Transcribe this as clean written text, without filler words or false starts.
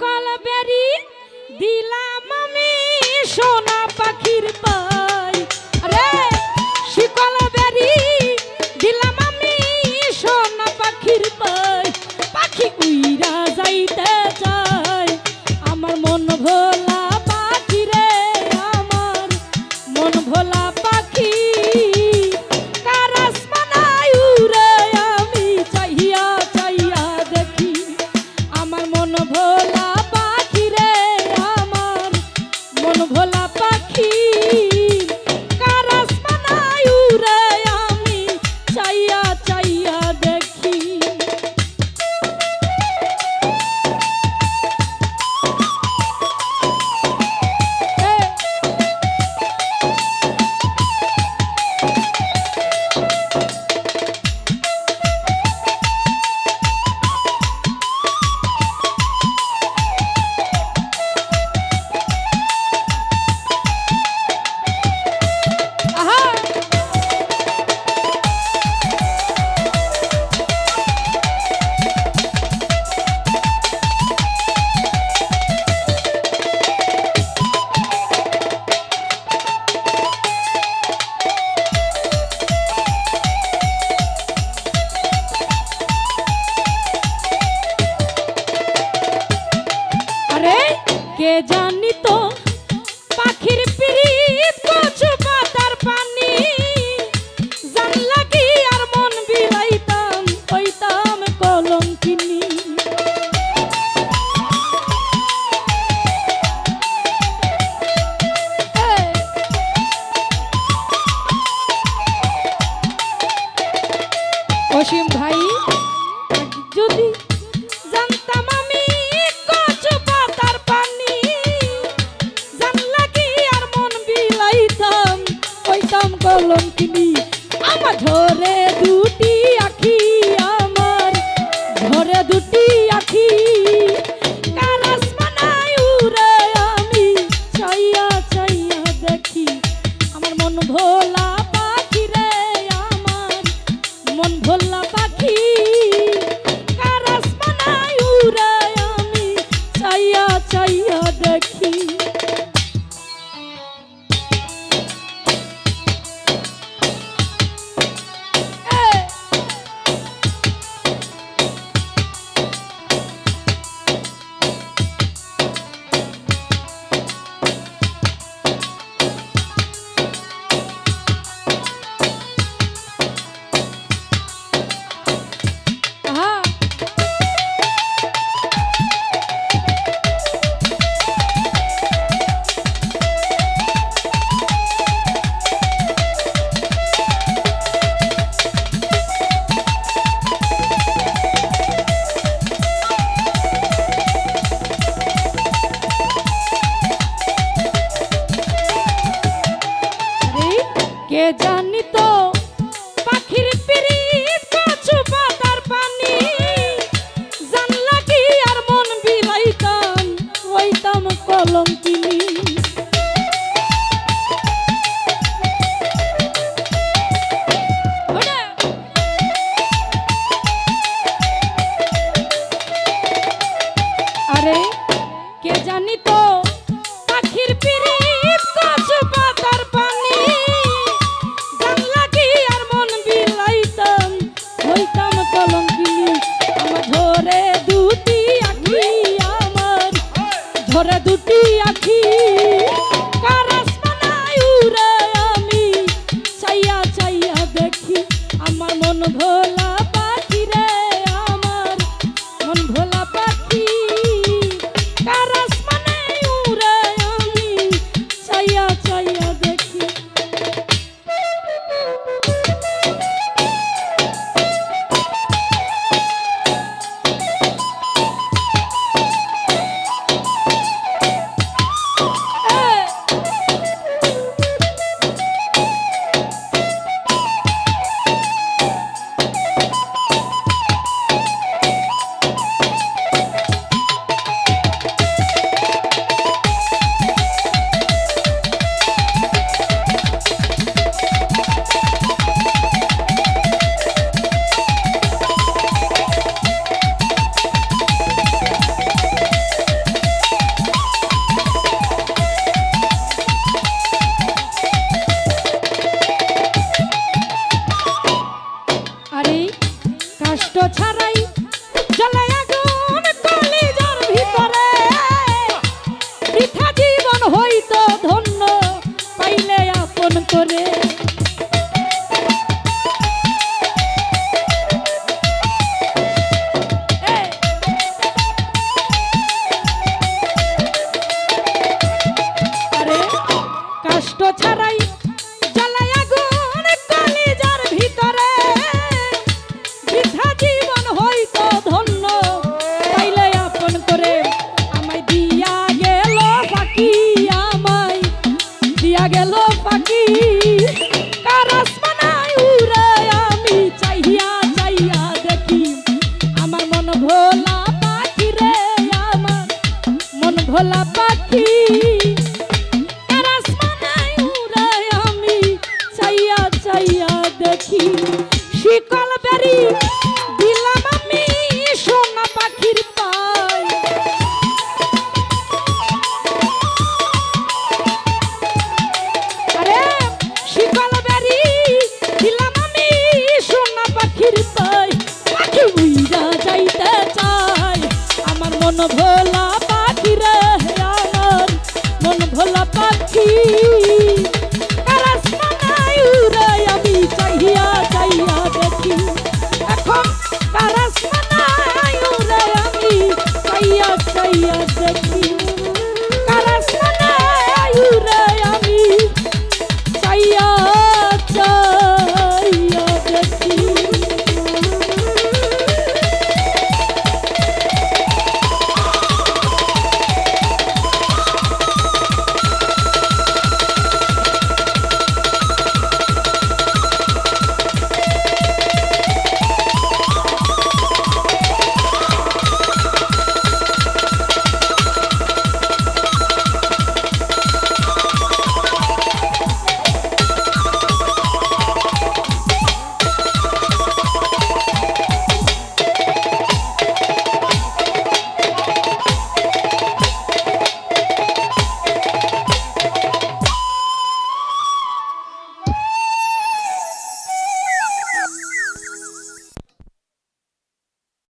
শিকল বেরি দিলাম আমি সোনা পাখির পাই রে শিকল বেরি দিলাম আমি সোনা পাখির পাই পাখি উইরা যাইতে চায় আমার মন ভোলা পাখি রে আমার মন ভোলা পাখি কার আসমানায় উড়ে আমি চাইয়া চাইয়া দেখি আমার মন ভোলা পাখি রে আমার মন ভোলা পাখি কার আসমানায় উড়ে আমি চাইয়া চাইয়া দেখি কে জানি তো পাখির পিরিত কচু পাতার পানি জানলা কি আর মন বিলাইতাম হইতাম কলঙ্কিনী অসীম ভাই যদি জানতাম আমি কচু পাতার পানি জানলা কি আর মন বিলাইতাম হইতাম কলঙ্কিনী আমার ধরে দুটি আখি আমার ধরে দুটি আখি কার আসমানায় উড়ে আমি চাইয়া চাইয়া দেখি আমার মন ভোলা পাখি রে আমার মন ভোলা পাখি কার আসমানায় উড়ে আমি চাইয়া চাইয়া দেখি কে জানি তো পাখির পিরিত কচু পাতার পানি জানলা কি আর মন বিলাইতাম হইতাম কলঙ্কিনী আরে কে জানি তো পাখির পিরিত কচু পাতার পানি জানলা কি আর মন বিলাইতাম হইতাম কলঙ্কিনী আমার ধরে দুটি আখি আমার ধরে দুটি আখি কার আসমানায় উড়ে আমি চাইয়া চাইয়া দেখি আমার মন ভোলা পাখি রে আমার মন ভোলা পাখি ভোলা পাখি আর আসমানে উড়ায় আমি চাইয়া চাইয়া দেখি শিকল বেরি দিলাম আমি সোনা পাখির পায় আরে শিকল বেরি দিলাম আমি সোনা পাখির পায় পাখি উইরা যাইতে চায় আমার মন ভোলা পাখি রে আমার মন ভোলা পাখি